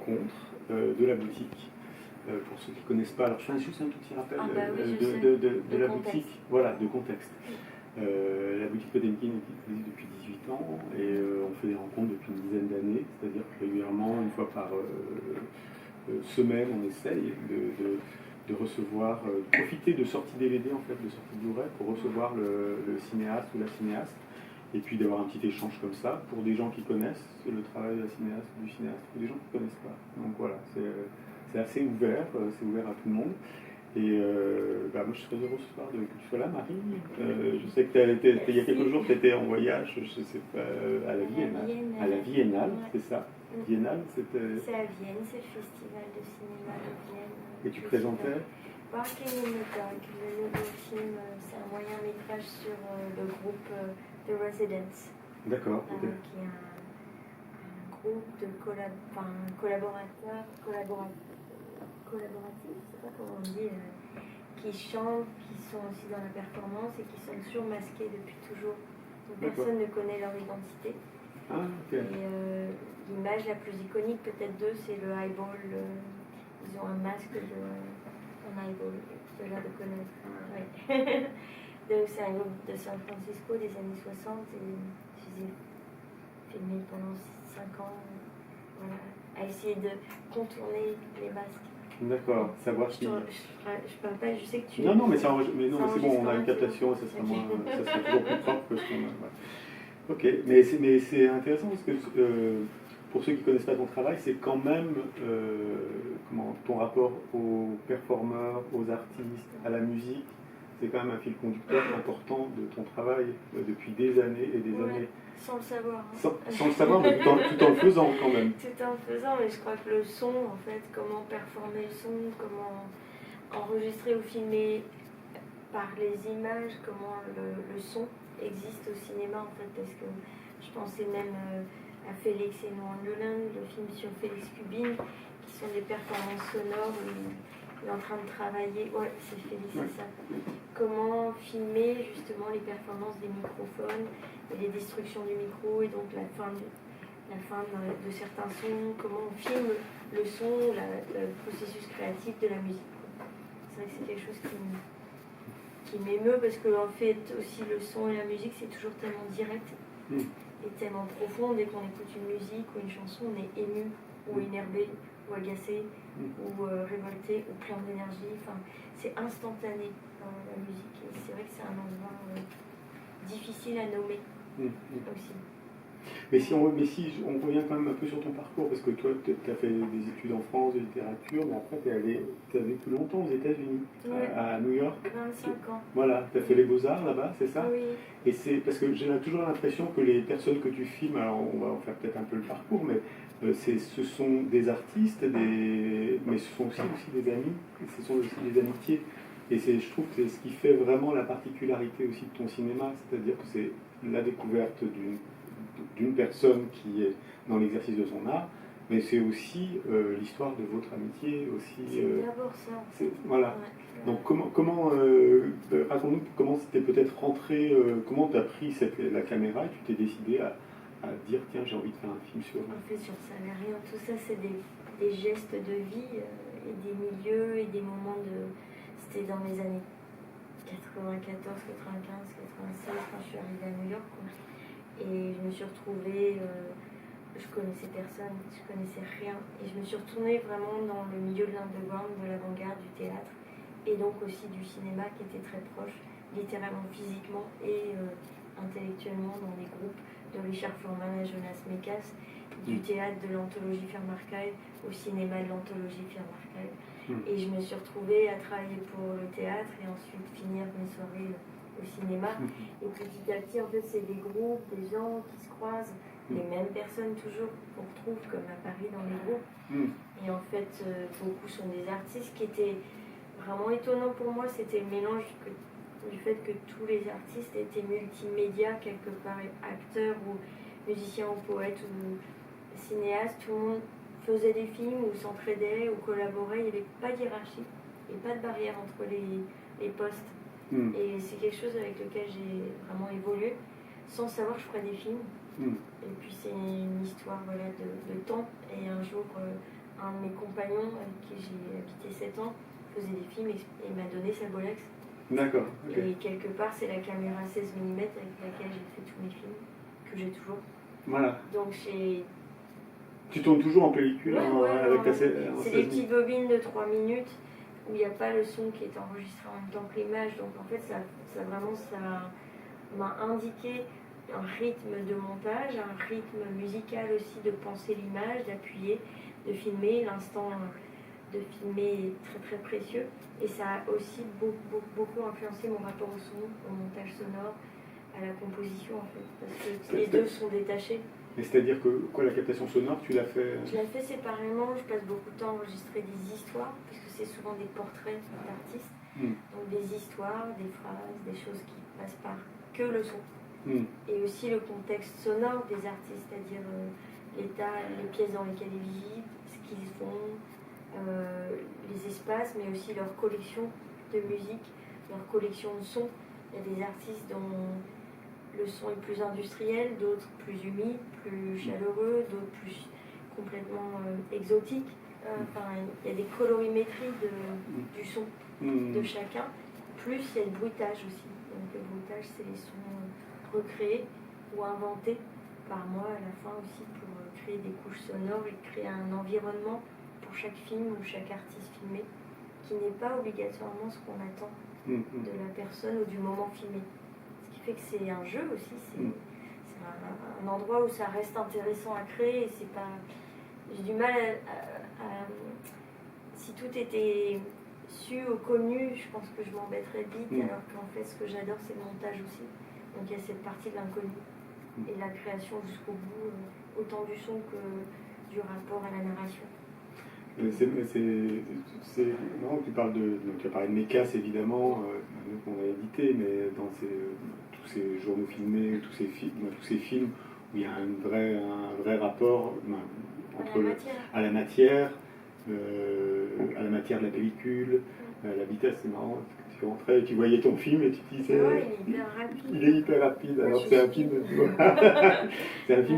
rencontre de la boutique. Pour ceux qui ne connaissent pas, alors je fais juste un tout petit rappel de la boutique, voilà, de contexte. La boutique Potemkin existe depuis 18 ans et on fait des rencontres depuis une dizaine d'années, c'est-à-dire que régulièrement, une fois par semaine, on essaye de recevoir, profiter de sorties DVD, en fait, de sorties Blu-ray pour recevoir le cinéaste ou la cinéaste et puis d'avoir un petit échange comme ça pour des gens qui connaissent le travail de la cinéaste ou du cinéaste ou des gens qui ne connaissent pas. Donc voilà, c'est assez ouvert, c'est ouvert à tout le monde. Et moi je suis très heureux ce soir que tu sois là, Marie. Je sais que il y a quelques jours tu étais en voyage, je sais pas, à la Biennale. À la Biennale, ouais. C'est ça. Biennale, c'était. C'est à Vienne, c'est le festival de cinéma de Vienne. Et tu présentais Barking in the Dark, le nouveau film, c'est un moyen métrage sur le groupe The Residents. D'accord. Qui est un groupe de collaborateurs, collaboratifs, je sais pas comment on dit, qui chantent, qui sont aussi dans la performance et qui sont surmasqués depuis toujours. Donc personne ne connaît leur identité. Ah, okay. Et l'image la plus iconique peut-être d'eux, c'est le highball. Ils ont un masque d'un highball, de là de connaître. Ouais. Donc c'est un groupe de San Francisco des années 60 et je les ai filmés pendant 5 ans. Voilà, à essayer de contourner les masques. D'accord, savoir si. Je parle pas, je sais que tu. Non, mais c'est bon, on a une captation, ça sera toujours plus propre que ce qu'on a. Ouais. Ok, mais c'est intéressant parce que pour ceux qui ne connaissent pas ton travail, c'est quand même ton rapport aux performeurs, aux artistes, à la musique. C'est quand même un fil conducteur important de ton travail depuis des années et des années. Sans le savoir. Sans le savoir, mais tout en le faisant quand même. Tout en le faisant, mais je crois que le son, en fait, comment performer le son, comment enregistrer ou filmer par les images, comment le son existe au cinéma, en fait, parce que je pensais même à Félix et Noandolin, le film sur Félix Cubine, qui sont des performances sonores. Il est en train de travailler, ouais, c'est Félix, c'est ça. Comment filmer justement les performances des microphones et les destructions du micro et donc la fin de certains sons, comment on filme le son, le processus créatif de la musique. C'est vrai que c'est quelque chose qui m'émeut parce que en fait aussi le son et la musique c'est toujours tellement direct et tellement profond. Dès qu'on écoute une musique ou une chanson, on est ému ou énervé ou agacé ou révolté ou plein d'énergie. Enfin, c'est instantané dans la musique et c'est vrai que c'est un endroit difficile à nommer aussi. Mais si on revient quand même un peu sur ton parcours, parce que toi, tu as fait des études en France de littérature, mais après, tu as vécu longtemps aux États-Unis, à New York. 25 ans. Voilà, tu as fait les Beaux-Arts là-bas, c'est ça? Oui. Et c'est parce que j'ai toujours l'impression que les personnes que tu filmes, alors on va en faire peut-être un peu le parcours, mais ce sont des artistes, mais ce sont aussi des amis, ce sont aussi des amitiés. Et je trouve que c'est ce qui fait vraiment la particularité aussi de ton cinéma, c'est-à-dire que c'est la découverte d'une personne qui est dans l'exercice de son art, mais c'est aussi l'histoire de votre amitié aussi. C'est d'abord ça. Voilà. Ouais. Donc raconte-nous comment c'était peut-être rentré, comment tu as pris la caméra et tu t'es décidé à dire tiens j'ai envie de faire un film sur. En fait sur ça n'a rien, tout ça c'est des gestes de vie et des milieux et des moments de. C'était dans les années 94, 95, 96 quand je suis arrivée à New York. Et je me suis retrouvée, je connaissais personne, je connaissais rien. Et je me suis retournée vraiment dans le milieu de l'underground, de l'avant-garde, du théâtre. Et donc aussi du cinéma qui était très proche, littéralement, physiquement et intellectuellement dans des groupes de Richard Foreman à Jonas Mekas, du théâtre de l'anthologie Firmarchive au cinéma de l'anthologie Firmarchive. Et je me suis retrouvée à travailler pour le théâtre et ensuite finir mes soirées au cinéma. Et petit à petit, en fait, c'est des groupes, des gens qui se croisent, les mêmes personnes toujours qu'on retrouve comme à Paris dans les groupes. Et en fait, beaucoup sont des artistes qui étaient vraiment étonnants pour moi. C'était le mélange du fait que tous les artistes étaient multimédia, quelque part acteurs ou musiciens ou poètes ou cinéastes. Tout le monde faisait des films ou s'entraidait ou collaborait. Il n'y avait pas de hiérarchie et pas de barrière entre les postes. Et c'est quelque chose avec lequel j'ai vraiment évolué sans savoir que je ferais des films. Et puis c'est une histoire de temps. Et un jour, un de mes compagnons avec qui j'ai habité 7 ans faisait des films et m'a donné sa Bolex. D'accord. Et quelque part, c'est la caméra 16 mm avec laquelle j'ai fait tous mes films, que j'ai toujours. Voilà. Donc tu tournes toujours en pellicule avec ta c'est des petites bobines de 3 minutes où il n'y a pas le son qui est enregistré en même temps que l'image. Donc en fait, ça m'a indiqué un rythme de montage, un rythme musical aussi, de penser l'image, d'appuyer, de filmer. L'instant de filmer est très très précieux. Et ça a aussi beaucoup influencé mon rapport au son, au montage sonore, à la composition en fait. Parce que les deux sont détachés. Mais c'est-à-dire que la captation sonore, tu l'as fait Je la fais séparément, je passe beaucoup de temps à enregistrer des histoires, puisque c'est souvent des portraits d'artistes. Donc des histoires, des phrases, des choses qui passent par que le son. Et aussi le contexte sonore des artistes, c'est-à-dire l'état, les pièces dans lesquelles ils vivent, ce qu'ils font, les espaces, mais aussi leur collection de musique, leur collection de sons. Il y a des artistes dont le son est plus industriel, d'autres plus humide, plus chaleureux, d'autres plus complètement exotiques. Il y a des colorimétries du son de chacun. Plus il y a le bruitage aussi. Donc le bruitage, c'est les sons recréés ou inventés par moi à la fin aussi pour créer des couches sonores et créer un environnement pour chaque film ou chaque artiste filmé qui n'est pas obligatoirement ce qu'on attend de la personne ou du moment filmé. Ce qui fait que c'est un jeu aussi, c'est un endroit où ça reste intéressant à créer. Et c'est pas... J'ai du mal à... Si tout était su ou connu, je pense que je m'embêterais vite, alors qu'en fait ce que j'adore c'est le montage aussi. Donc il y a cette partie de l'inconnu et la création jusqu'au bout, autant du son que du rapport à la narration. C'est marrant que tu parles tu as parlé de Mécasse évidemment, qu'on a édité, mais dans tous ces journaux filmés, tous ces films où il y a un vrai rapport à la matière de la pellicule, la vitesse, c'est marrant. Tu rentrais et tu voyais ton film et tu te disais il est hyper rapide. Alors c'est un film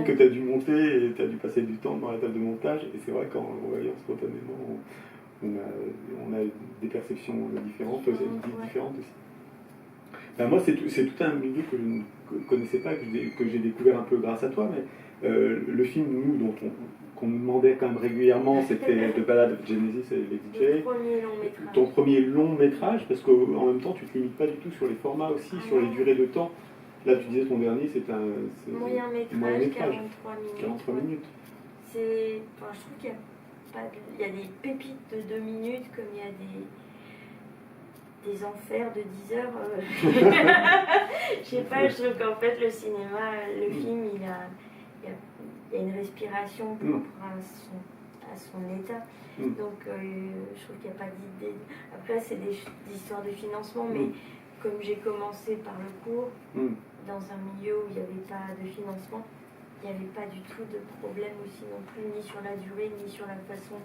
que tu as dû monter et tu as dû passer du temps dans la table de montage, et c'est vrai qu'en le voyant spontanément on a des perceptions différentes aussi. Moi c'est tout un milieu que je ne connaissais pas, que j'ai découvert un peu grâce à toi, mais le film qu'on nous demandait quand même régulièrement, c'était The Ballad of Genesis et les DJ. Ton premier long métrage, parce qu'en même temps tu ne te limites pas du tout sur les formats aussi, sur les durées de temps. Là tu disais ton dernier c'est un moyen métrage, 43 minutes. Je trouve qu'il y a des pépites de 2 minutes, comme il y a des enfers de 10 heures. Je sais pas, je trouve qu'en fait le cinéma, le film, il y a une respiration propre à son état. Donc je trouve qu'il n'y a pas d'idée. Après c'est des histoires de financement, mais comme j'ai commencé par le cours, dans un milieu où il n'y avait pas de financement, il n'y avait pas du tout de problème aussi non plus, ni sur la durée, ni sur la façon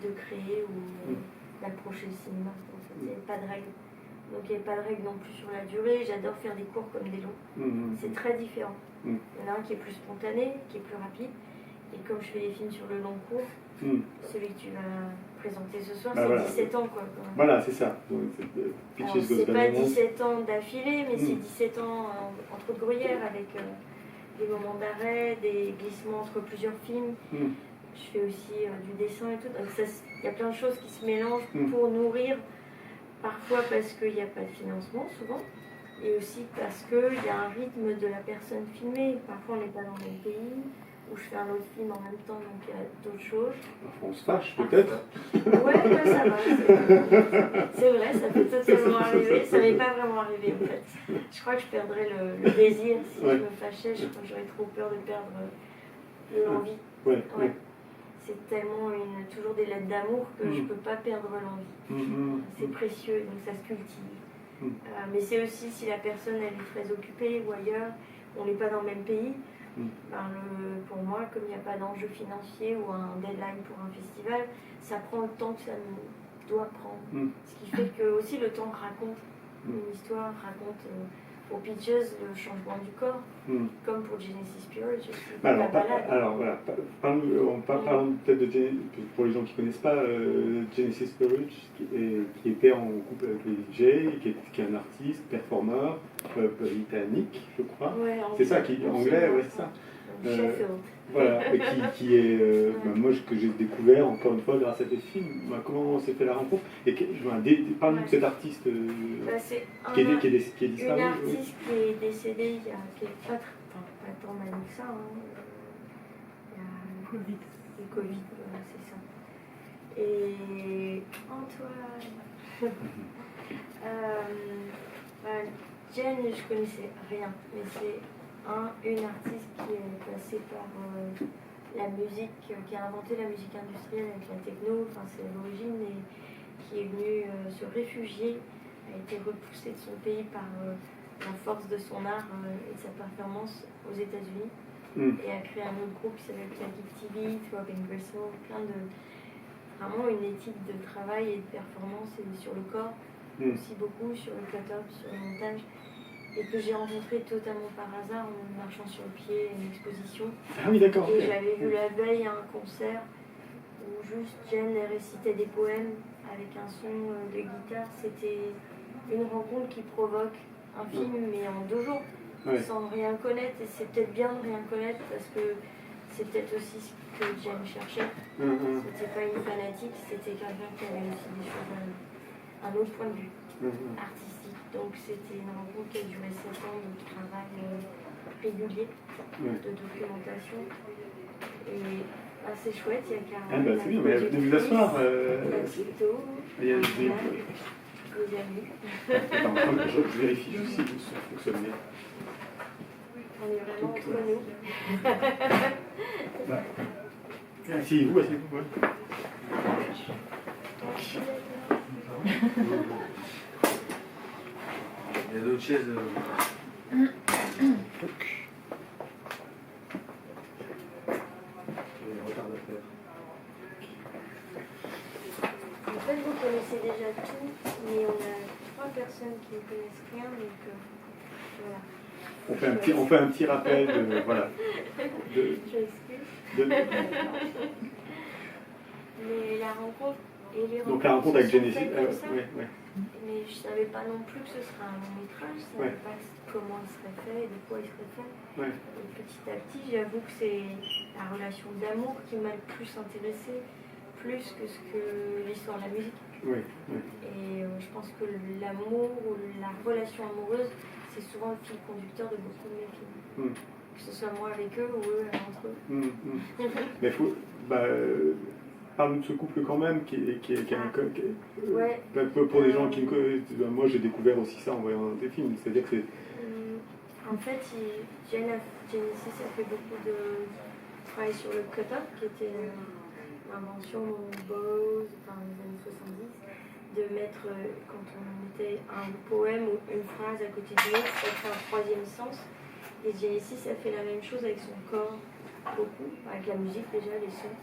de créer ou d'approcher le cinéma. En fait, il n'y avait pas de règles. Donc il n'y avait pas de règles non plus sur la durée. J'adore faire des cours comme des longs. C'est très différent. Il y en a un qui est plus spontané, qui est plus rapide. Et comme je fais des films sur le long cours, celui que tu vas présenter ce soir, c'est 17 ans quoi. Voilà, c'est ça. C'est pas 17 ans d'affilée, mais c'est 17 ans entre gruyères avec des moments d'arrêt, des glissements entre plusieurs films. Je fais aussi du dessin et tout. Donc il y a plein de choses qui se mélangent pour nourrir, parfois parce qu'il n'y a pas de financement souvent, et aussi parce qu'il y a un rythme de la personne filmée. Parfois on n'est pas dans le même pays, ou je fais un autre film en même temps, donc il y a d'autres choses. Parfois on se fâche peut-être. Ouais, ça va. C'est vrai, ça peut totalement arriver. Ça m'est pas vraiment arrivé en fait. Je crois que je perdrais le désir si je me fâchais. Je crois que j'aurais trop peur de perdre l'envie. Ouais. C'est tellement toujours des lettres d'amour que je ne peux pas perdre l'envie. C'est précieux, donc ça se cultive. Mais c'est aussi si la personne elle est très occupée ou ailleurs, on n'est pas dans le même pays. Pour moi, comme il n'y a pas d'enjeu financier ou un deadline pour un festival, ça prend le temps que ça doit prendre. Ce qui fait que aussi le temps raconte une histoire, pour Peaches, le changement du corps, comme pour Genesis Spirit. Alors voilà, parlons peut-être de pour les gens qui ne connaissent pas, Genesis Spirit, qui était en couple avec les DJ, qui est un artiste, performeur, britannique, je crois. Ouais, c'est ça, qui est anglais, ouais, c'est ça. Sheffield. Voilà, qui est moi que j'ai découvert encore une fois grâce à tes films. Comment s'est fait la rencontre? Et parle-nous de cet artiste qui est disparu. Une artiste qui est décédée il y a pas tant d'années que ça. Il y a le Covid, c'est ça. Et Antoine. Jen, je connaissais rien, mais c'est une artiste qui est passée par la musique, qui a inventé la musique industrielle avec la techno, enfin c'est l'origine, et qui est venue se réfugier, a été repoussée de son pays par la force de son art et de sa performance aux États-Unis, et a créé un autre groupe qui s'appelle Classic TV, Robin Gristle, vraiment une éthique de travail et de performance et sur le corps, aussi beaucoup sur le cut-up, sur le montage. Et que j'ai rencontré totalement par hasard en marchant sur le pied à une exposition. Ah oui, d'accord. Et j'avais vu la veille un concert où juste Jen récitait des poèmes avec un son de guitare. C'était une rencontre qui provoque un film, mais en 2 jours, sans rien connaître. Et c'est peut-être bien de rien connaître parce que c'est peut-être aussi ce que Jen cherchait. C'était pas une fanatique, c'était quelqu'un qui avait aussi des choses, un autre point de vue artistique. Donc c'était une rencontre qui a duré 7 ans de travail régulier, de documentation. Et assez chouette, il y a carrément... Ah bah c'est bien, mais venez vous asseoir. Il y a des... Vous avez vu. Attends, je vérifie juste si ça fonctionne bien. On est vraiment entre nous. Asseyez-vous, asseyez-vous. Il y a d'autres chaises. En fait, vous connaissez déjà tout, mais on a 3 personnes qui ne connaissent rien, donc voilà. On fait un petit rappel de, voilà. Je m'excuse. Mais la rencontre et les rencontres. Donc la rencontre avec Genesis. Mais je ne savais pas non plus que ce serait un long métrage, je ne savais pas comment il serait fait et de quoi il serait fait. Et petit à petit, j'avoue que c'est la relation d'amour qui m'a le plus intéressée, plus que ce que l'histoire de la musique. Et je pense que l'amour ou la relation amoureuse, c'est souvent le fil conducteur de beaucoup de mes films. Que ce soit moi avec eux ou eux entre eux. Mais faut... parle de ce couple quand même, qui est un pour les gens qui me connaissent. Moi j'ai découvert aussi ça en voyant des films, c'est-à-dire que c'est... En fait, Genesis a fait beaucoup de travail sur le cut-up, qui était l'invention Bose, dans les années 70, de mettre, quand on mettait un poème ou une phrase à côté de l'autre, ça fait un 3e sens. Et Genesis a fait la même chose avec son corps, beaucoup, avec la musique déjà, les sons.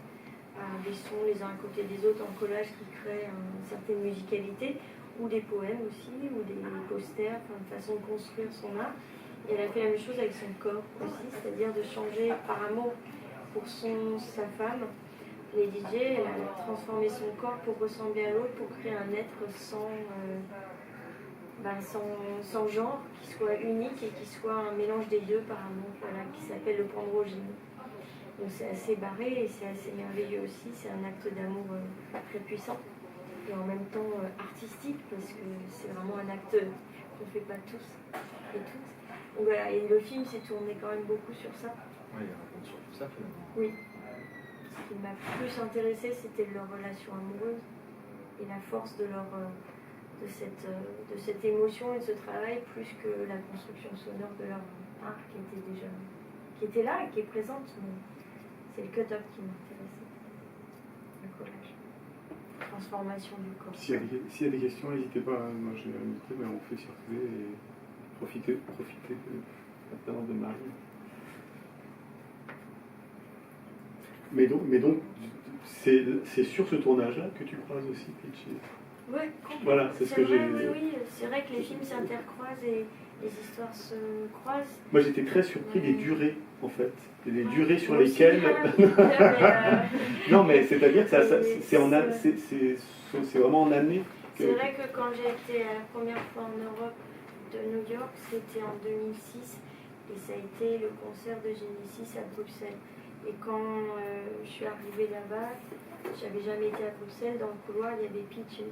Des sons les uns à côté des autres en collage qui créent une certaine musicalité, ou des poèmes aussi, ou des posters, une façon de construire son art. Et elle a fait la même chose avec son corps aussi, c'est-à-dire de changer par amour pour sa femme, les DJ, elle a transformé son corps pour ressembler à l'autre, pour créer un être sans genre, qui soit unique et qui soit un mélange des deux par amour, voilà, qui s'appelle le pandrogyne. Donc c'est assez barré et c'est assez merveilleux aussi, c'est un acte d'amour très puissant et en même temps artistique parce que c'est vraiment un acte qu'on ne fait pas tous et toutes. Donc voilà, et le film s'est tourné quand même beaucoup sur ça. Oui, il raconte sur tout ça finalement. Oui. Ce qui m'a plus intéressé, c'était leur relation amoureuse et la force de cette émotion et de ce travail plus que la construction sonore de leur art qui était là et qui est présente. Mais c'est le cut-up qui m'intéressait, le collage, transformation du corps. S'il y a des questions, n'hésitez pas, moi j'ai invité, mais on fait circuler et profiter de la présence de Marie. Mais donc c'est sur ce tournage-là que tu croises aussi Peaches. Oui, voilà, c'est ce que j'ai... Oui, c'est vrai que les films s'intercroisent et les histoires se croisent. Moi j'étais très surpris des durées en fait, des durées sur Moi aussi, lesquelles. Non mais c'est-à-dire que c'est vraiment en année. C'est vrai que quand j'ai été la première fois en Europe de New York, c'était en 2006 et ça a été le concert de Genesis à Bruxelles. Et quand je suis arrivée là-bas, j'avais jamais été à Bruxelles, dans le couloir il y avait Peaches.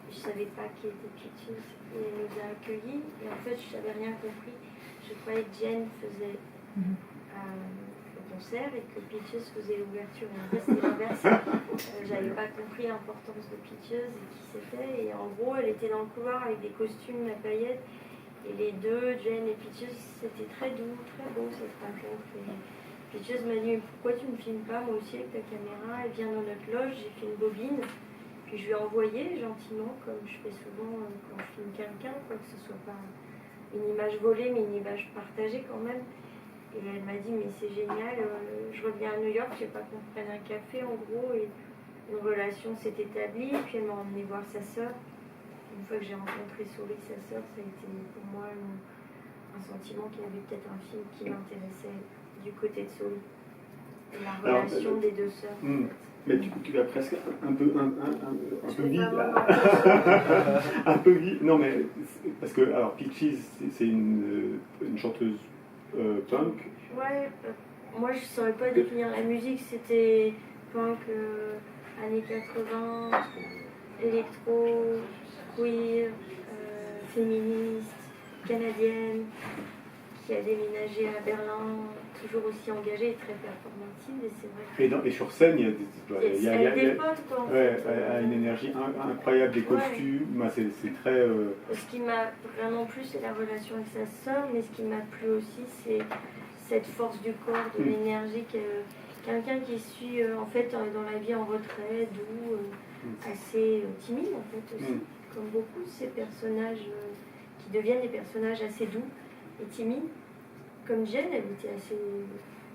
Je ne savais pas qui était Peaches et elle nous a accueillis et en fait je n'avais rien compris. Je croyais que Jen faisait le concert et que Peaches faisait l'ouverture. Et en fait c'était l'inverse. J'avais pas compris l'importance de Peaches et qui c'était. Et en gros elle était dans le couloir avec des costumes à paillettes. Et les deux, Jen et Peaches, c'était très doux, très beau cette rencontre. Et Peaches m'a dit, mais pourquoi tu ne me filmes pas moi aussi avec ta caméra? Elle vient dans notre loge, j'ai fait une bobine. Puis je lui ai envoyé gentiment, comme je fais souvent quand je filme quelqu'un, quoi, que ce soit pas une image volée, mais une image partagée quand même. Et elle m'a dit, mais c'est génial, je reviens à New York, je sais pas qu'on prenne un café en gros, et une relation s'est établie. Puis elle m'a emmené voir sa sœur. Une fois que j'ai rencontré Souris, sa sœur, ça a été pour moi un sentiment qu'il y avait peut-être un film qui m'intéressait du côté de Souris. Et la relation des deux sœurs. Mais du coup, tu vas presque un peu vite. Un peu vite. Non, mais parce que, alors, Peaches, c'est une chanteuse punk. Ouais, moi je ne saurais pas définir la musique, c'était punk, années 80, électro, queer, féministe, canadienne, qui a déménagé à Berlin, toujours aussi engagée et très performative. Et c'est vrai et sur scène, il y a des potes, quoi, en ouais, fait. une énergie incroyable, des costumes, c'est très... Ce qui m'a vraiment plu, c'est la relation avec sa sœur, mais ce qui m'a plu aussi, c'est cette force du corps, de l'énergie, quelqu'un qui suit en fait dans la vie en retrait, doux, assez timide en fait aussi, comme beaucoup de ces personnages qui deviennent des personnages assez doux et timides. Comme Jen, elle était assez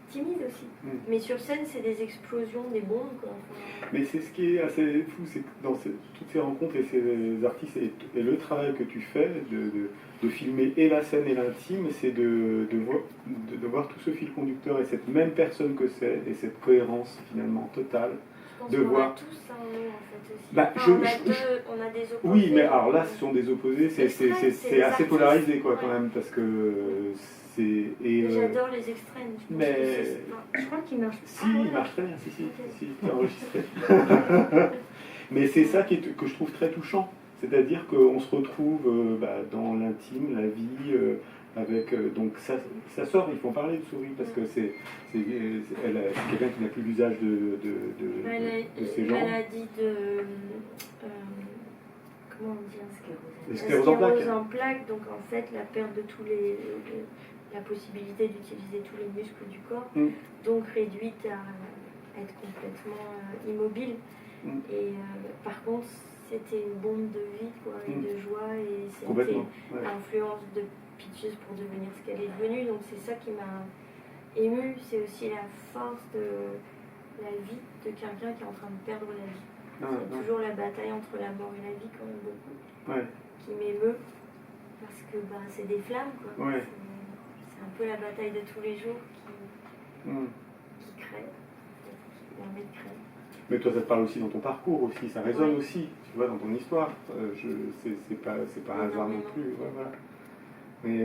timide aussi. Mais sur scène, c'est des explosions, des bombes, quoi. Enfin... Mais c'est ce qui est assez fou, c'est que dans toutes ces rencontres et ces artistes et le travail que tu fais de filmer et la scène et l'intime, c'est de voir tout ce fil conducteur et cette même personne que c'est et cette cohérence finalement totale. Je pense qu'on a tous ça en nous, en fait, aussi. Bah, on a des opposés. Oui, mais alors là, ce sont des opposés, c'est assez polarisé, quoi, quand même, parce que c'est... J'adore les extrêmes. Je crois qu'ils marchent. Si, ils marchent très bien, si, c'est enregistré. Mais c'est ça que je trouve très touchant, c'est-à-dire qu'on se retrouve dans l'intime, la vie... avec donc ça sort, il faut en parler de Souris parce que c'est quelqu'un qui n'a plus l'usage de ces gens. Maladie de comment on dit, la sclérose en plaques, donc en fait la perte de la possibilité d'utiliser tous les muscles du corps, donc réduite à être complètement immobile. Et par contre c'était une bombe de vie, quoi, et de joie, et c'était l'influence de Peaches pour devenir ce qu'elle est devenue, donc c'est ça qui m'a émue, c'est aussi la force de la vie de quelqu'un qui est en train de perdre la vie. C'est toujours la bataille entre la mort et la vie, quand même, beaucoup, qui m'émeut, parce que c'est des flammes, quoi. C'est un peu la bataille de tous les jours qui crée, qui permet de créer. Mais toi, ça te parle aussi dans ton parcours aussi, ça résonne aussi, tu vois, dans ton histoire. C'est pas un hasard non plus. Voilà. Mais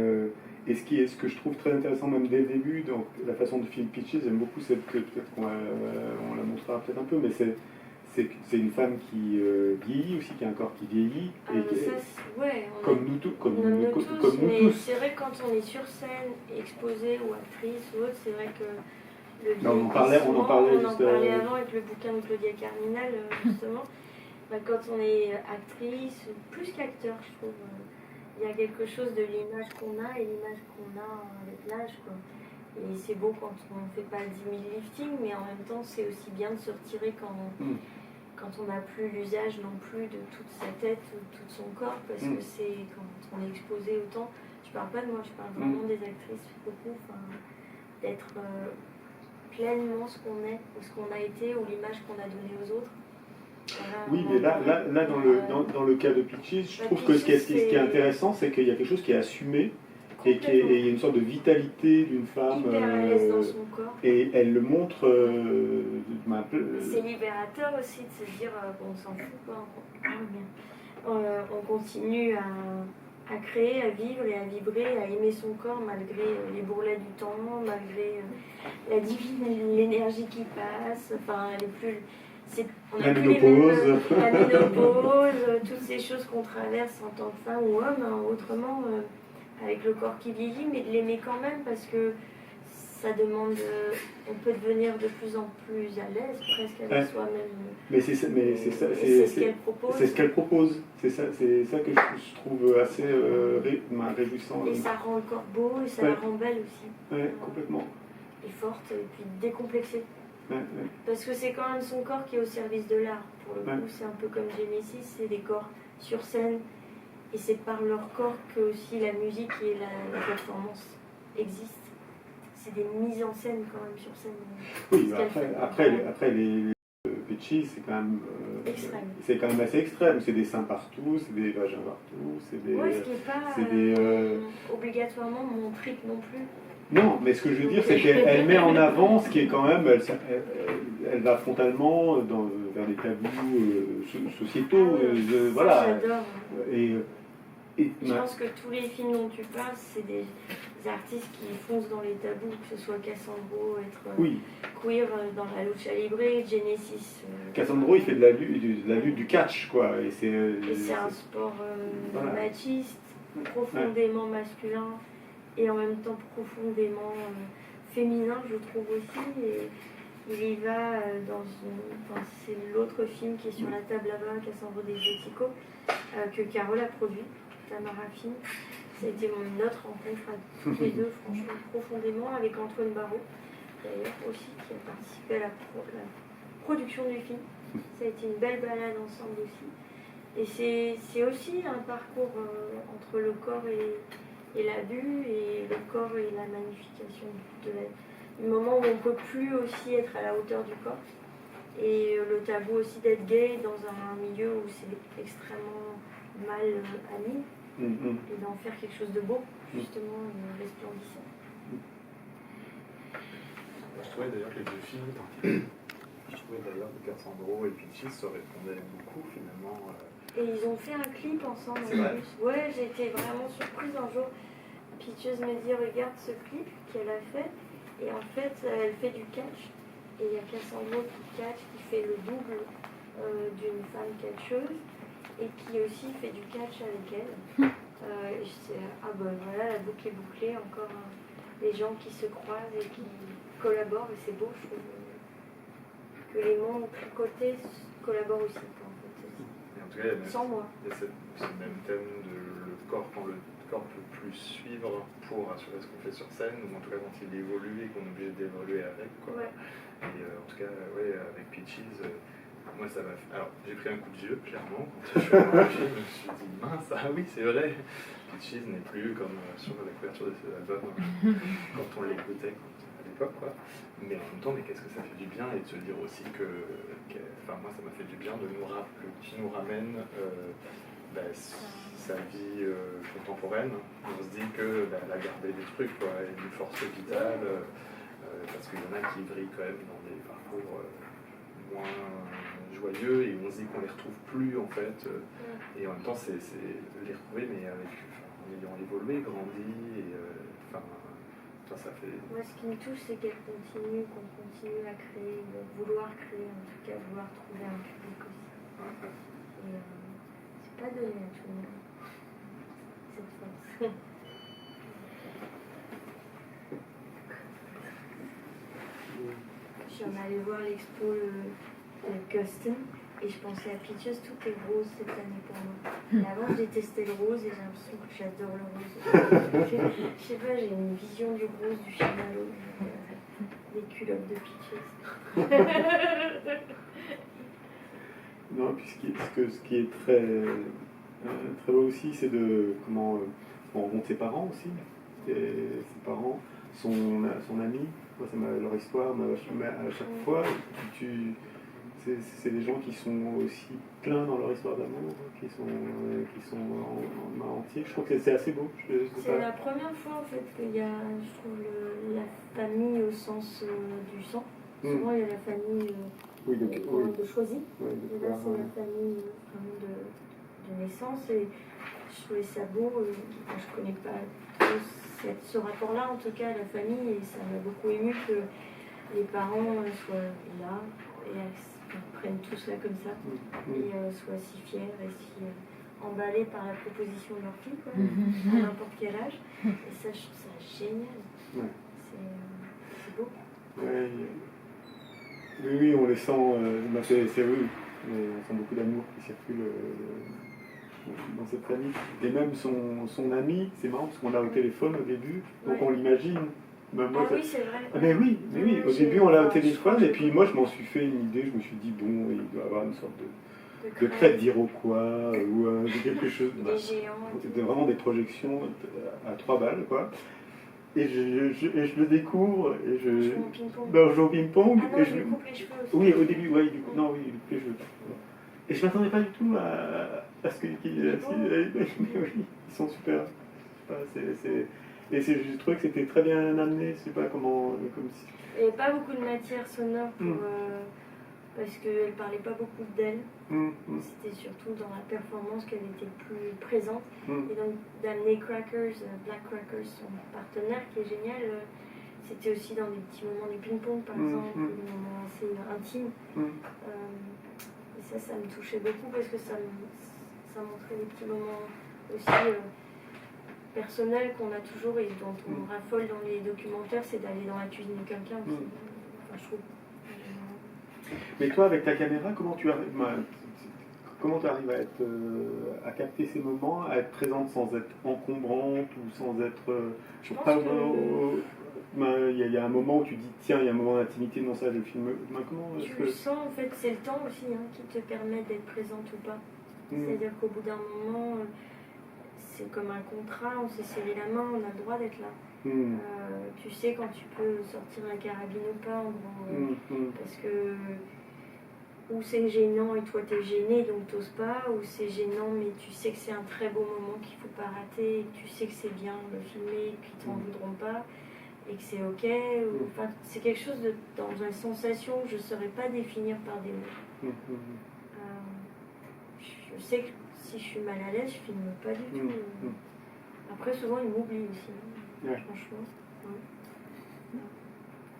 et ce que je trouve très intéressant même dès le début, dans la façon de filmer Peaches, j'aime beaucoup peut-être qu'on la montrera peut-être un peu, mais c'est une femme qui vieillit aussi, qui a un corps qui vieillit. Comme nous tous. Mais c'est vrai que quand on est sur scène, exposé ou actrice ou autre, c'est vrai que le on en parlait avant avec le bouquin de Claudia Cardinal, justement. Quand on est actrice, plus qu'acteur, je trouve, il y a quelque chose de l'image qu'on a et l'image qu'on a avec l'âge, quoi. Et c'est beau quand on ne fait pas 10 000 liftings, mais en même temps, c'est aussi bien de se retirer quand on n'a plus l'usage non plus de toute sa tête ou de tout son corps, parce que c'est quand on est exposé autant. Je parle pas de moi, je parle vraiment des actrices, beaucoup, d'être pleinement ce qu'on est, ou ce qu'on a été, ou l'image qu'on a donnée aux autres. Voilà, oui, mais là dans le cas de Peaches, je trouve que ce qui est intéressant, c'est qu'il y a quelque chose qui est assumé et il y a une sorte de vitalité d'une femme. Hyper à l'aise dans son corps. Et elle le montre un peu. C'est libérateur aussi de se dire bon, on s'en fout quoi. On continue à créer, à vivre et à vibrer, à aimer son corps malgré les bourrelets du temps, malgré la divine l'énergie qui passe. Enfin, elle est plus. On a la plus ménopause. La ménopause, toutes ces choses qu'on traverse en tant que femme ou homme, hein, autrement, avec le corps qui vieillit, mais de l'aimer quand même parce que ça demande. On peut devenir de plus en plus à l'aise, presque avec soi-même. Mais c'est ce qu'elle propose. C'est ce qu'elle propose. C'est ça que je trouve assez réjouissant. Et ça rend le corps beau et ça la rend belle aussi. Ouais, complètement. Et forte et puis décomplexée. Ouais. Parce que c'est quand même son corps qui est au service de l'art. Pour le coup, c'est un peu comme Genesis, c'est des corps sur scène. Et c'est par leur corps que aussi la musique et la performance existent. C'est des mises en scène quand même sur scène. Oui, après les Peaches, c'est quand même assez extrême. C'est des seins partout, c'est des vagins partout, c'est des. Oui, ce qui n'est pas obligatoirement mon trip non plus. Non, mais ce que je veux dire, c'est qu'elle met en avant ce qui est quand même. Elle va frontalement vers des tabous sociétaux. Voilà. J'adore. Et je pense que tous les films dont tu parles, c'est des artistes qui foncent dans les tabous, que ce soit Cassandro, être queer dans la lucha libre, Genesis. Cassandro, il fait de la lutte du catch, quoi. Et c'est un sport machiste, profondément masculin, et en même temps profondément féminin, je trouve aussi. Et il y va c'est l'autre film qui est sur la table là-bas, Cassandro des Exoticos, que Carole a produit. Tamara Finn. Ça a été notre rencontre à tous les deux, franchement, profondément, avec Antoine Barraud, d'ailleurs aussi, qui a participé à la production du film. Ça a été une belle balade ensemble aussi. Et c'est aussi un parcours entre le corps et l'abus, et le corps et la magnification du moment où on ne peut plus aussi être à la hauteur du corps. Et le tabou aussi d'être gay dans un milieu où c'est extrêmement mal admis. Et d'en faire quelque chose de beau, justement, resplendissant. Je trouvais d'ailleurs que les deux films, que Cassandro et Peaches se répondaient beaucoup finalement. Et ils ont fait un clip ensemble en plus. Ouais, j'ai été vraiment surprise un jour. Peaches me dit regarde ce clip qu'elle a fait. Et en fait, elle fait du catch. Et il y a Cassandro qui catch, qui fait le double d'une femme catcheuse. Et qui aussi fait du catch avec elle. Voilà, la boucle est bouclée, encore des gens qui se croisent et qui collaborent, et c'est beau, je trouve, que les mondes tricotés collaborent aussi, en fait. Et en tout cas, sans moi. Il y a ce même thème de le corps, quand le corps ne peut plus suivre pour assurer ce qu'on fait sur scène, ou en tout cas quand il évolue et qu'on est obligé d'évoluer avec, quoi. Ouais. Et en tout cas, avec Peaches, moi ça m'a fait. Alors, j'ai pris un coup de vieux, clairement, quand je suis arrivé, je me suis dit, mince, ah oui, c'est vrai, Peaches n'est plus comme sur la couverture de ces albums, quand on l'écoutait à l'époque, quoi. Mais en même temps, qu'est-ce que ça fait du bien, et de se dire aussi moi ça m'a fait du bien de qui nous ramène sa vie contemporaine. On se dit qu'elle a gardé des trucs, quoi, et une force vitale, parce qu'il y en a qui vrillent quand même dans des parcours moins joyeux, et on se dit qu'on les retrouve plus en fait, et en même temps c'est les retrouver, mais en ayant évolué, grandi, et ça fait. Moi, ce qui me touche, c'est qu'on continue à créer, vouloir créer, en tout cas vouloir trouver un public aussi. Et c'est pas donné à tout le monde cette force. Je suis allée voir l'expo Custom. Et je pensais à Peaches, tout est rose cette année pour moi. Et avant, je détestais le rose et j'ai l'impression que j'adore le rose. Je sais pas, j'ai une vision du rose, du chamallow, des culottes de Peaches. Non, puis ce qui est très, très beau aussi, c'est de comment on rencontre ses parents aussi. Ses parents, son ami. Moi, leur histoire, à chaque fois, c'est des gens qui sont aussi pleins dans leur histoire d'amour, qui sont entiers. Je trouve que c'est assez beau. C'est la première fois en fait qu'il y a, je trouve, la famille au sens du sang. Souvent il y a la famille de choisie. Et là c'est la famille vraiment de naissance. Et je trouvais ça beau. Je connais pas ce rapport-là en tout cas à la famille, et ça m'a beaucoup ému que les parents soient là et prennent tout ça comme ça et soient si fiers et si emballés par la proposition de leur fille, quoi, à n'importe quel âge. Et ça, je trouve ça génial. Ouais. C'est beau. Ouais. Oui, on les sent, c'est oui, on sent beaucoup d'amour qui circule dans cette famille. Et même son ami, c'est marrant parce qu'on l'a au téléphone au début, donc on l'imagine. Ben moi, oui, c'est vrai. Mais oui, au début on l'a au téléphone, et puis moi je m'en suis fait une idée, je me suis dit bon, il doit avoir une sorte de crête d'Iroquois ou de quelque chose, vraiment des projections à 3 balles, quoi. Et je le découvre, et je joue au ping-pong. Ah non, je lui coupe les cheveux aussi. Oui, au début, oui, il lui coupe les cheveux. Et je m'attendais pas du tout à ce qu'ils ils sont super. Et j'ai trouvé que c'était très bien amené, je sais pas comment, comme si... Il n'y avait pas beaucoup de matière sonore parce qu'elle parlait pas beaucoup d'elle. C'était surtout dans la performance qu'elle était plus présente. Et donc d'amener Crackers, Black Crackers, son partenaire qui est génial, c'était aussi dans des petits moments du ping-pong par exemple, des moments assez intimes. Et ça me touchait beaucoup parce que ça montrait des petits moments aussi personnels qu'on a toujours et dont on raffole dans les documentaires, c'est d'aller dans la cuisine de quelqu'un aussi. Enfin, je trouve. Mais toi, avec ta caméra, comment tu arrives à capter ces moments, à être présente sans être encombrante ou sans être... Il y a un moment où tu dis, tiens, il y a un moment d'intimité dans ça, je filme. Tu le sens, en fait, c'est le temps aussi qui te permet d'être présente ou pas. C'est-à-dire qu'au bout d'un moment, c'est comme un contrat, on s'est serré la main, on a le droit d'être là. Tu sais quand tu peux sortir la carabine ou pas, en gros, parce que ou c'est gênant et toi t'es gêné donc t'oses pas, ou c'est gênant mais tu sais que c'est un très beau moment qu'il faut pas rater, et que tu sais que c'est bien de filmer, qu'ils t'en voudront pas et que c'est ok, enfin, c'est quelque chose dans une sensation que je ne saurais pas définir par des mots. Je sais que si je suis mal à l'aise, je filme pas du tout. Après souvent ils m'oublient aussi, franchement.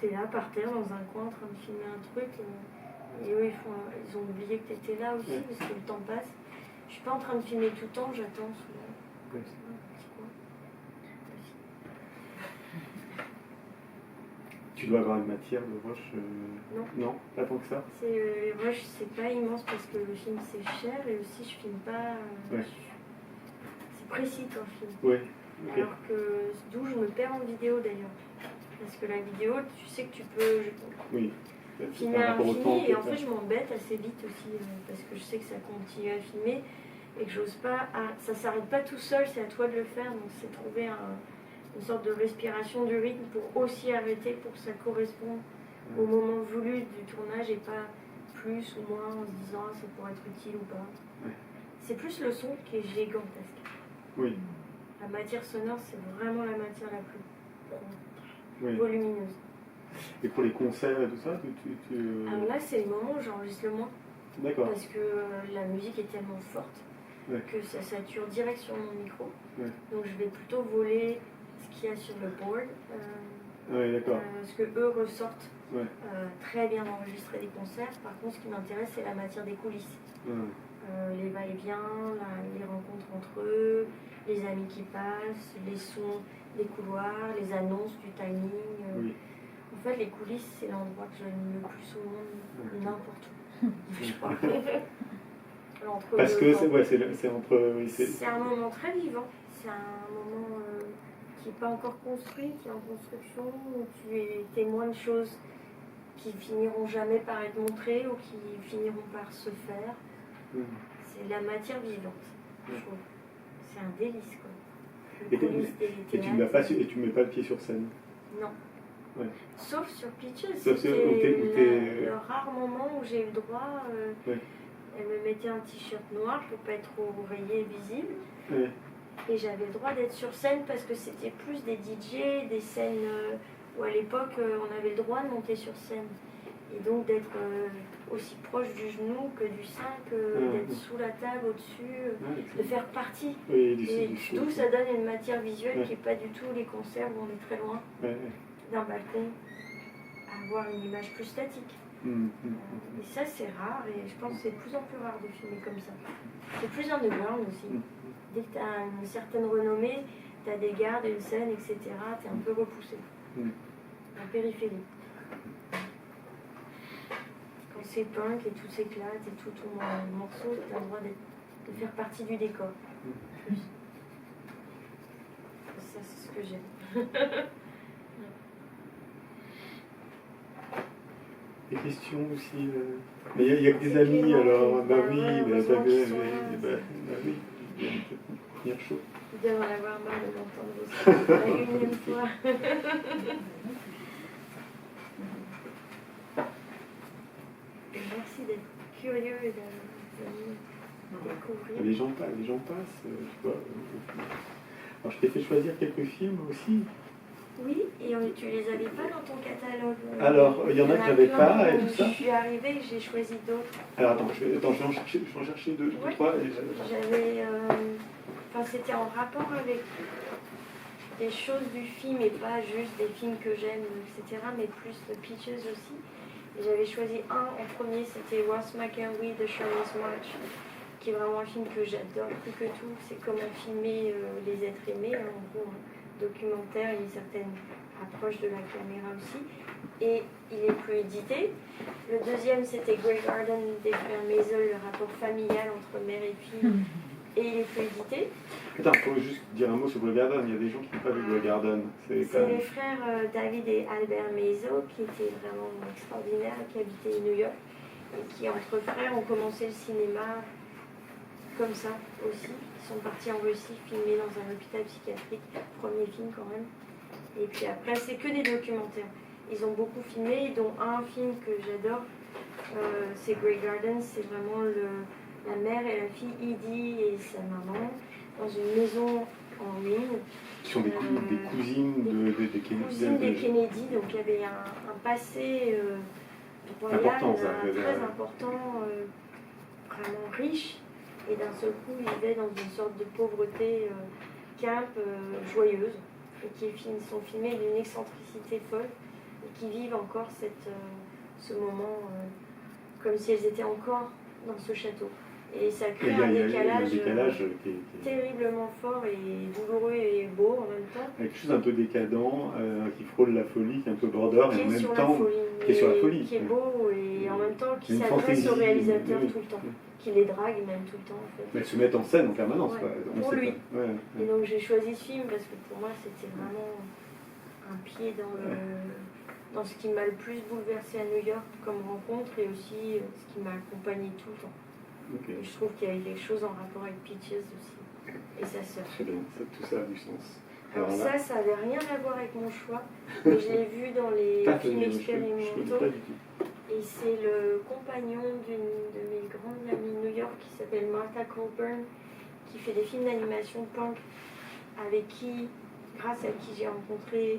T'es là par terre dans un coin en train de filmer un truc. Et eux, ils ont oublié que tu étais là aussi, parce que le temps passe. Je suis pas en train de filmer tout le temps, j'attends sous la... Tu dois avoir une matière de rush Non, pas tant que ça. Les rushs, c'est pas immense parce que le film c'est cher, et aussi je filme pas... C'est précis ton film. Okay. Alors que d'où je me perds en vidéo d'ailleurs. Parce que la vidéo, tu sais que tu peux... filmer à l'infini, et en fait je m'embête assez vite aussi parce que je sais que ça continue à filmer et que j'ose pas, ça s'arrête pas tout seul, c'est à toi de le faire, donc c'est trouver une sorte de respiration du rythme pour aussi arrêter pour que ça corresponde au moment voulu du tournage et pas plus ou moins en se disant ça pourrait être utile ou pas. C'est plus le son qui est gigantesque. La matière sonore, c'est vraiment la matière la plus volumineuse. Et pour les concerts et tout ça, Alors là, c'est le moment où j'enregistre le moins. D'accord. Parce que la musique est tellement forte que ça sature direct sur mon micro. Donc je vais plutôt voler ce qu'il y a sur le board. D'accord. Ce que eux ressortent très bien enregistrés des concerts. Par contre, ce qui m'intéresse, c'est la matière des coulisses. Les va-et-vient, les rencontres entre eux, les amis qui passent, les sons des couloirs, les annonces du timing. En fait, les coulisses, c'est l'endroit que j'aime le plus au monde, n'importe où. Je crois. Parce que c'est entre... C'est un moment très vivant. C'est un moment qui n'est pas encore construit, qui est en construction, où tu es témoin de choses qui finiront jamais par être montrées ou qui finiront par se faire. C'est la matière vivante, je trouve. C'est un délice, quoi. Et tu ne mets pas le pied sur scène? Non. Ouais. Sauf sur Peaches, Sauf c'était le rare moment où j'ai eu le droit. Ouais. Elle me mettait un t-shirt noir pour pas être trop rayé et visible. Ouais. Et j'avais le droit d'être sur scène parce que c'était plus des DJ, des scènes où à l'époque on avait le droit de monter sur scène. Et donc d'être aussi proche du genou que du sein, d'être sous la table, au-dessus, de faire partie. Oui, et d'où ça donne une matière visuelle qui n'est pas du tout les concerts où on est très loin d'un balcon, à avoir une image plus statique. Et ça c'est rare et je pense que c'est de plus en plus rare de filmer comme ça. C'est plus underground aussi. Dès que tu as une certaine renommée, tu as des gardes, une scène, etc., tu es un peu repoussé. En périphérie. Quand c'est punk et tout s'éclate et tout ton morceau, tu as le droit de faire partie du décor. Ça c'est ce que j'aime. Des questions aussi. Mais il y a que des amis, alors. Bah oui, oui, venir chaud. Il doit en avoir marre de l'entendre aussi. La unième fois. Merci d'être curieux et de découvrir. Les gens passent, tu vois. Alors je t'ai fait choisir quelques films aussi. Oui, et tu les avais pas dans ton catalogue. Alors, il y en a que j'avais pas et tout ça. Je suis arrivée et j'ai choisi d'autres. Alors attends, je vais en chercher deux, trois. J'avais... c'était en rapport avec des choses du film et pas juste des films que j'aime, etc., mais plus de Peaches aussi. Et j'avais choisi un en premier, c'était Ross McElroy de Shirley's March, qui est vraiment un film que j'adore plus que tout. C'est comment filmer les êtres aimés, en gros, un documentaire, une certaine approche de la caméra aussi. Et il est plus édité. Le deuxième, c'était Grey Garden des frères Maisel, le rapport familial entre mère et fille. Et il est plus édité. Attends, il faut juste dire un mot sur Grey Garden. Il y a des gens qui n'ont pas vu Grey Garden. C'est les frères David et Albert Maisel qui étaient vraiment extraordinaires, qui habitaient New York et qui, entre frères, ont commencé le cinéma comme ça aussi. Ils sont partis en Russie filmer dans un hôpital psychiatrique, premier film quand même. Et puis après, c'est que des documentaires. Ils ont beaucoup filmé, dont un film que j'adore, c'est Grey Garden. C'est vraiment la mère et la fille Edie et sa maman dans une maison en ruine. Qui sont des cousines des Kennedy. Cousines des Kennedy, donc il y avait un passé royal très important, vraiment riche. Et d'un seul coup, ils vivaient dans une sorte de pauvreté camp, joyeuse, et qui sont filmés d'une excentricité folle, et qui vivent encore ce moment comme si elles étaient encore dans ce château. Et ça crée un décalage qui est terriblement fort et douloureux et beau en même temps. Quelque chose un peu décadent, qui frôle la folie, qui est un peu border, et en même temps qui est sur la folie. Qui est beau et en même temps qui s'adresse aux réalisateurs tout le temps. Qui les drague même tout le temps en fait. Mais elles se mettent en scène en permanence. Pour lui. Et donc j'ai choisi ce film parce que pour moi c'était vraiment un pied dans ce qui m'a le plus bouleversé à New York comme rencontre et aussi ce qui m'a accompagné tout le temps. Et je trouve qu'il y a quelque chose en rapport avec Peaches aussi. Et sa sœur. Très bien, tout ça a du sens. Alors ça n'avait rien à voir avec mon choix, mais je l'ai vu dans les films expérimentaux. Et c'est le compagnon d'une de mes grandes amies New York qui s'appelle Martha Colburn, qui fait des films d'animation punk, grâce à qui j'ai rencontré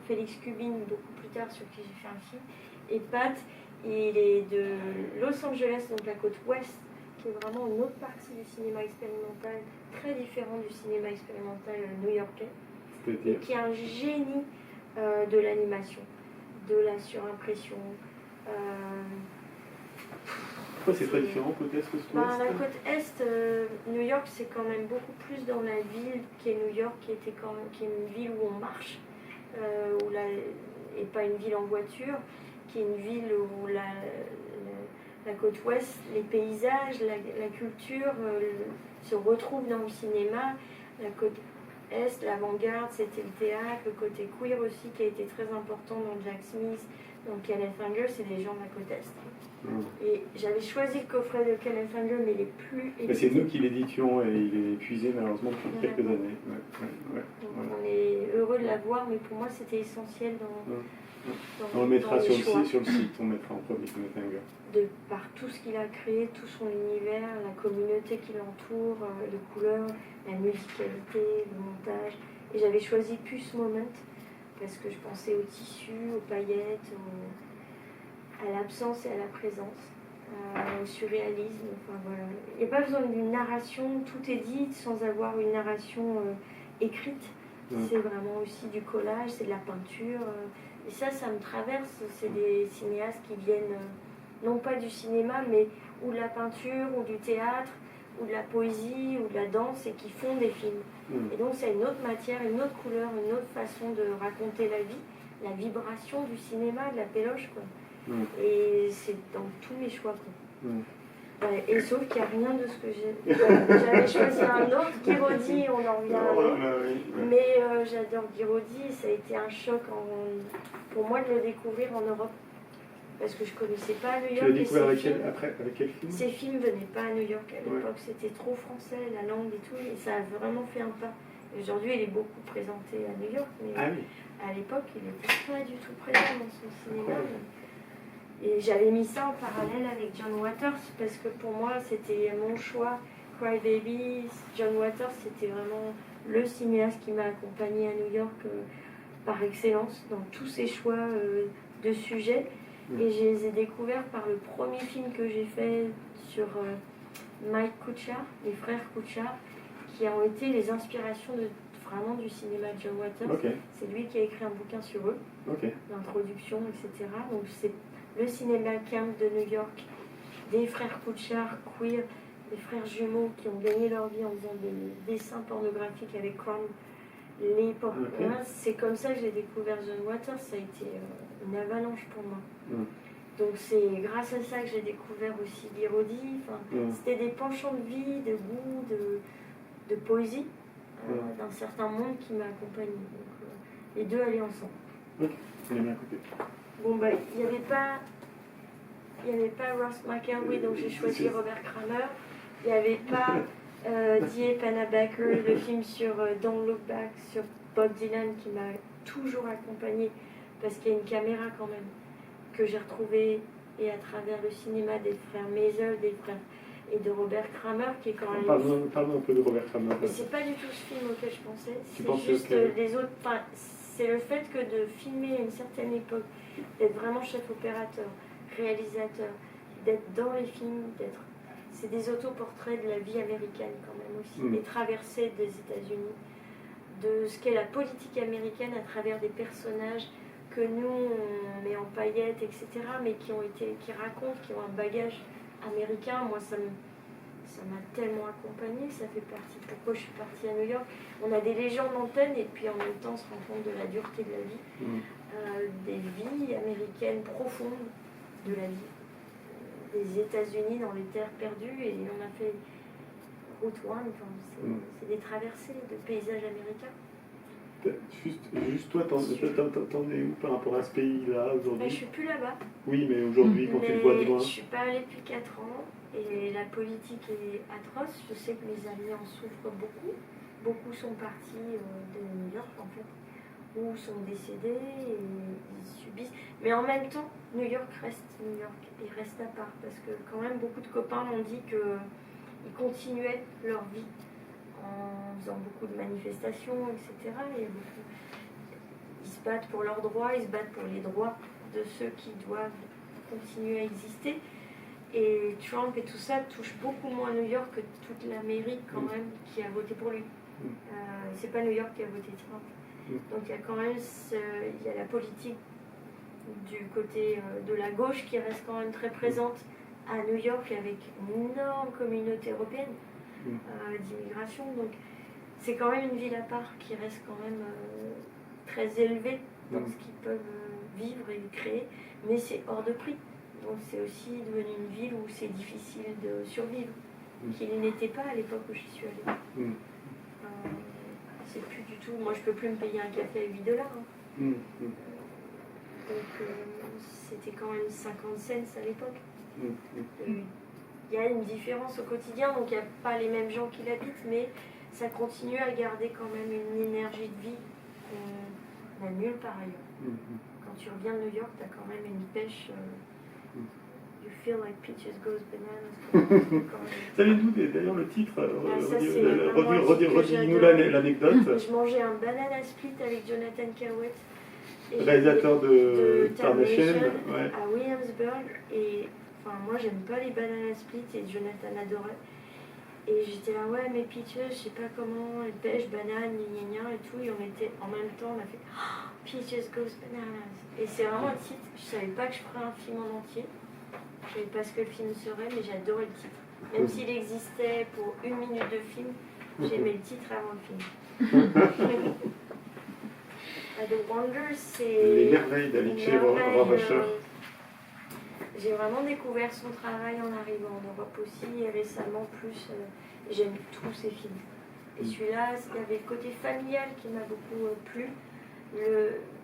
Félix Cubin beaucoup plus tard, sur qui j'ai fait un film. Et Pat, il est de Los Angeles, donc la côte ouest, qui est vraiment une autre partie du cinéma expérimental, très différent du cinéma expérimental new-yorkais, et qui est un génie de l'animation, de la surimpression. Pourquoi c'est très différent côte est que côte ouest? La côte est, New York, c'est quand même beaucoup plus dans la ville qu'est New York, qui est une ville où on marche, et pas une ville en voiture, qui est une ville où la côte ouest, les paysages, la culture se retrouvent dans le cinéma. La côte est, l'avant-garde, c'était le théâtre, le côté queer aussi qui a été très important dans Jack Smith, dans Kenneth Anger, c'est des gens de la côte est. j'avais choisi le coffret de Kenneth Anger, mais il n'est plus édité. C'est nous qui l'éditions et il est épuisé malheureusement depuis quelques années. Donc on est heureux de l'avoir, mais pour moi c'était essentiel on le mettra sur le site, on mettra en premier Kenneth Anger. Par tout ce qu'il a créé, tout son univers, la communauté qui l'entoure, les couleurs, la musicalité, le montage. Et j'avais choisi Puce Moment parce que je pensais au tissu, aux paillettes, à l'absence et à la présence, au surréalisme. Enfin, voilà. Il n'y a pas besoin d'une narration, tout est dit sans avoir une narration écrite. C'est vraiment aussi du collage, c'est de la peinture. Et ça me traverse. C'est des cinéastes qui viennent, non pas du cinéma, mais ou de la peinture, ou du théâtre, ou de la poésie, ou de la danse, et qui font des films. Et donc c'est une autre matière, une autre couleur, une autre façon de raconter la vie, la vibration du cinéma, de la péloche, quoi. Et c'est dans tous mes choix, quoi. Ouais, et sauf qu'il n'y a rien de ce que j'ai. J'avais choisi un autre, Guiraudy, on en revient. Mais j'adore Guiraudy, ça a été un choc pour moi de le découvrir en Europe. Parce que je ne connaissais pas à New York. Tu l'as découvert avec quel film? Ces films ne venaient pas à New York à l'époque, c'était trop français, la langue et tout, et ça a vraiment fait un pas. Aujourd'hui, il est beaucoup présenté à New York, mais à l'époque, il n'était pas du tout présent dans son cinéma. Et j'avais mis ça en parallèle avec John Waters, parce que pour moi, c'était mon choix. Cry Baby, John Waters, c'était vraiment le cinéaste qui m'a accompagné à New York par excellence, dans tous ses choix de sujets. Et je les ai découverts par le premier film que j'ai fait sur Mike Kuchar, les frères Kuchar, qui ont été les inspirations vraiment du cinéma de John Waters. C'est lui qui a écrit un bouquin sur eux, l'introduction, etc. Donc c'est le cinéma camp de New York, des frères Kuchar, queer, des frères jumeaux qui ont gagné leur vie en faisant des dessins pornographiques avec Crumb. C'est comme ça que j'ai découvert John Waters, ça a été une avalanche pour moi. Donc c'est grâce à ça que j'ai découvert aussi Guiraudy. C'était des penchants de vie, de goût, de poésie, d'un certain monde qui m'a accompagnée. Donc les deux allaient ensemble. Il est bien coupé. Bon il n'y avait pas Ross McElroy, donc j'ai choisi Robert Kramer. Il n'y avait pas Die Pennebaker, le film sur Don't Look Back, sur Bob Dylan, qui m'a toujours accompagnée, parce qu'il y a une caméra quand même, que j'ai retrouvée, et à travers le cinéma des frères Maisel, des frères, et de Robert Kramer, qui est quand même... Parle-nous un peu de Robert Kramer. Mais c'est pas du tout ce film auquel je pensais, c'est juste les autres... c'est le fait que de filmer à une certaine époque, d'être vraiment chef opérateur, réalisateur, d'être dans les films, c'est des autoportraits de la vie américaine quand même aussi, des traversées des États-Unis, de ce qu'est la politique américaine à travers des personnages que nous on met en paillettes, etc., mais qui racontent, qui ont un bagage américain. Moi ça m'a tellement accompagnée, ça fait partie. Pourquoi je suis partie à New York? On a des légendes antennes et puis en même temps on se rend compte de la dureté de la vie, des vies américaines profondes de la vie. Des États-Unis dans les terres perdues, et on a fait Route 1, c'est des traversées de paysages américains. Juste toi, t'en es où par rapport à ce pays-là aujourd'hui? Je suis plus là-bas. Oui, mais aujourd'hui, quand tu le vois de loin. Je suis pas allée depuis 4 ans, et la politique est atroce. Je sais que mes amis en souffrent beaucoup. Beaucoup sont partis de New York, en fait, ou sont décédés, et ils subissent. Mais en même temps, New York reste New York, il reste à part, parce que quand même beaucoup de copains m'ont dit qu'ils continuaient leur vie en faisant beaucoup de manifestations, etc. Et ils se battent pour leurs droits, ils se battent pour les droits de ceux qui doivent continuer à exister. Et Trump et tout ça touche beaucoup moins New York que toute l'Amérique quand même qui a voté pour lui. C'est pas New York qui a voté Trump. Donc il y a quand même il y a la politique du côté de la gauche qui reste quand même très présente à New York, avec une énorme communauté européenne d'immigration. Donc c'est quand même une ville à part qui reste quand même très élevée dans ce qu'ils peuvent vivre et créer, mais c'est hors de prix. Donc c'est aussi devenu une ville où c'est difficile de survivre, qu'il n'était pas à l'époque où j'y suis allée. C'est plus du tout... Moi je peux plus me payer un café à $8. Donc c'était quand même 50 cents à l'époque. Il y a une différence au quotidien, donc il n'y a pas les mêmes gens qui l'habitent, mais ça continue à garder quand même une énergie de vie qu'on n'a nulle part ailleurs. Quand tu reviens de New York, tu as quand même une pêche. You feel like Peaches goes bananas. Ça vient d'où d'ailleurs le titre? Redis-nous l'anecdote. Je mangeais un banana split avec Jonathan Kerwet, réalisateur de Tarnation ouais. à Williamsburg. Et enfin, moi, j'aime pas les banana splits et Jonathan adorait. Et j'étais là, ouais, mais Peaches, je sais pas comment, elle pêche, banane, gna gna et tout. Et on était en même temps, on a fait Peaches goes bananas. Et c'est vraiment un titre, je savais pas que je ferais un film en entier. Je savais pas ce que le film serait, mais j'adorais le titre. Même s'il existait pour 1 minute de film, j'aimais le titre avant le film. The Wonders, c'est... Les merveilles d'Alice Rohrwacher. J'ai vraiment découvert son travail en arrivant en Europe aussi, et récemment plus. J'aime tous ses films. Et celui-là, il y avait le côté familial qui m'a beaucoup plu.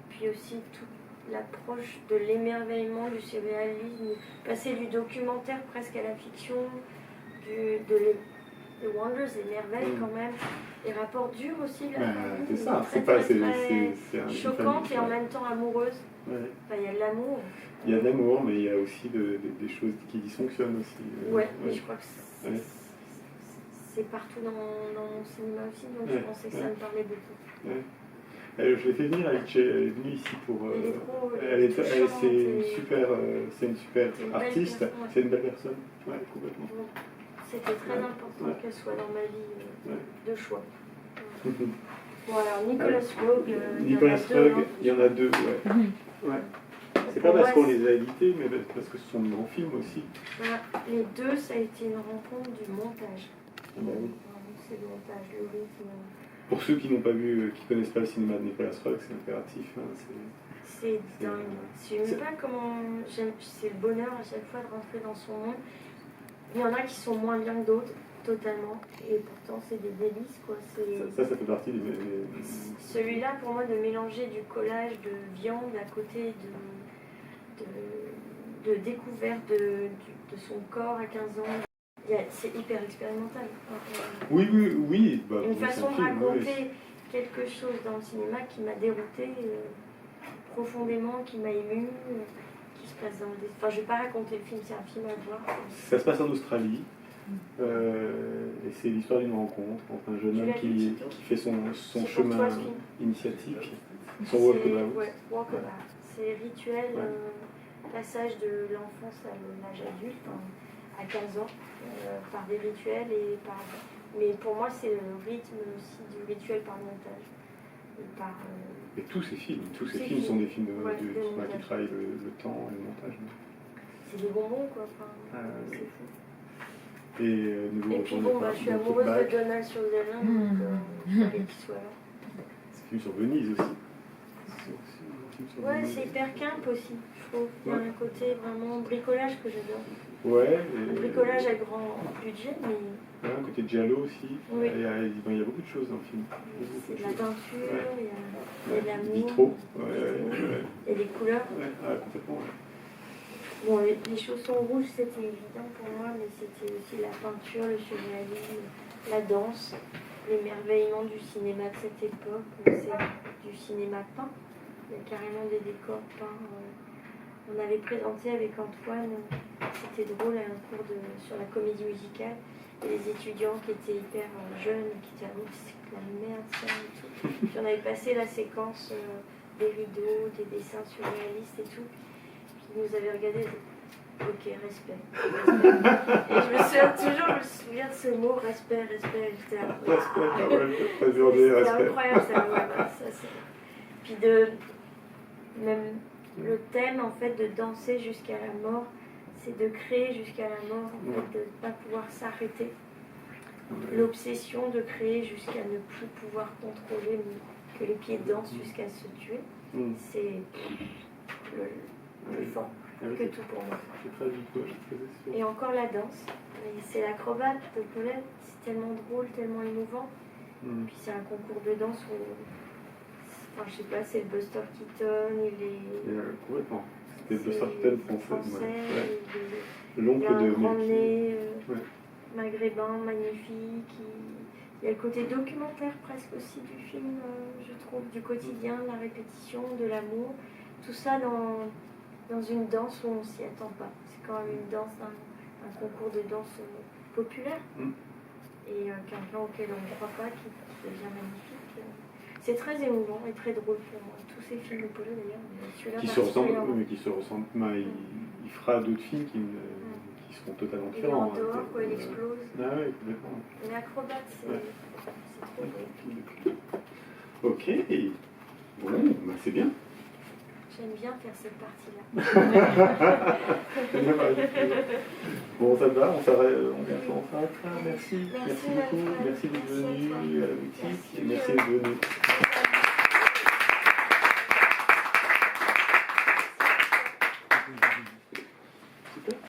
Puis aussi toute l'approche de l'émerveillement, du surréalisme, passer du documentaire presque à la fiction, The Wonders, les merveilles quand même. Les rapports durs aussi, la famille. C'est ça, très choquante et en même temps amoureuse. Ouais. Enfin, il y a de l'amour. Il y a de l'amour, mais il y a aussi des choses qui dysfonctionnent aussi. Mais je crois que c'est partout dans mon cinéma aussi, donc je pensais que ça me parlait beaucoup. Je l'ai fait venir, elle est venue ici pour. C'est une super artiste, c'est une belle personne, complètement. C'était très important qu'elle soit dans ma vie de choix. Bon, alors Nicolas Roeg, il y en a deux, C'est pas parce qu'on les a édités, mais parce que ce sont de grands films aussi. Les deux, ça a été une rencontre du montage. Oui. C'est le montage, le rythme. Pour ceux qui n'ont pas vu, qui connaissent pas le cinéma de Nicolas Roeg, c'est impératif. C'est dingue. Je ne sais pas comment. C'est le bonheur à chaque fois de rentrer dans son monde. Il y en a qui sont moins bien que d'autres, totalement. Et pourtant, c'est des délices, quoi. Ça fait partie des. Celui-là, pour moi, de mélanger du collage de viande à côté de découverte de son corps à 15 ans. C'est hyper expérimental. Oui. Une façon de raconter quelque chose dans le cinéma qui m'a déroutée profondément, qui m'a émue, qui se passe dans le... Enfin, je ne vais pas raconter le film, c'est un film à voir. Ça se passe en Australie. Et c'est l'histoire d'une rencontre entre un jeune homme qui fait son chemin initiatique, son walkabout. Walkabout. C'est rituel, passage de l'enfance à l'âge adulte, à 15 ans, par des rituels mais pour moi c'est le rythme aussi du rituel par le montage. Et tous ces films sont des films qui travaillent le temps et le montage. C'est des bonbons quoi, c'est fou. Et puis bon, je suis amoureuse de Donald Sutherland, donc il fallait qu'il soit là. C'est film sur Venise aussi. C'est hyper camp aussi, je trouve. Il y a un côté vraiment bricolage que j'adore. Bricolage à grand budget, mais... un côté giallo aussi. Oui. Il y a beaucoup de choses dans le film. C'est de la peinture, il y a de l'amour. Vitraux. Et des couleurs. Complètement. Bon, les chaussons rouges, c'était évident pour moi, mais c'était aussi la peinture, le surréalisme, la danse, l'émerveillement du cinéma de cette époque. C'est du cinéma peint. Il y a carrément des décors peints. On avait présenté avec Antoine, c'était drôle, un cours sur la comédie musicale. Et les étudiants qui étaient hyper jeunes, qui étaient c'est de la merde ça et tout. Puis on avait passé la séquence des rideaux, des dessins surréalistes et tout. Puis ils nous avaient regardé, ok, respect. Et je me souviens de ce mot, respect. C'était incroyable ça. Puis même le thème en fait de danser jusqu'à la mort, c'est de créer jusqu'à la mort, en fait, de ne pas pouvoir s'arrêter. L'obsession de créer jusqu'à ne plus pouvoir contrôler, que les pieds dansent jusqu'à se tuer, c'est plus fort que tout pour moi. Et encore la danse, c'est l'acrobate de Paulette, c'est tellement drôle, tellement émouvant. Puis c'est un concours de danse où, enfin, je sais pas, c'est le Buster Keaton, complètement. C'était le Buster Keaton français. l'oncle Il y a de un grand Melky. nez Ouais. maghrébin, magnifique. Il y a le côté documentaire presque aussi du film, je trouve, du quotidien, de la répétition, de l'amour. Tout ça dans une danse où on ne s'y attend pas. C'est quand même une danse, un concours de danse populaire. Et quelqu'un auquel on ne croit pas, qui devient magnifique. C'est très émouvant et très drôle pour moi. Tous ces films de Polo d'ailleurs. Qui se ressemblent, mais qui se ressemblent. Il fera d'autres films qui seront totalement Il est différents. en dehors, quoi, il explose. Ah oui, complètement. Mais Acrobat, c'est trop beau. Ok, bon, bah c'est bien. J'aime bien faire cette partie-là. Bon, ça va, on s'arrête là. Merci beaucoup. Merci d'être venu à la boutique. Merci d'être venu.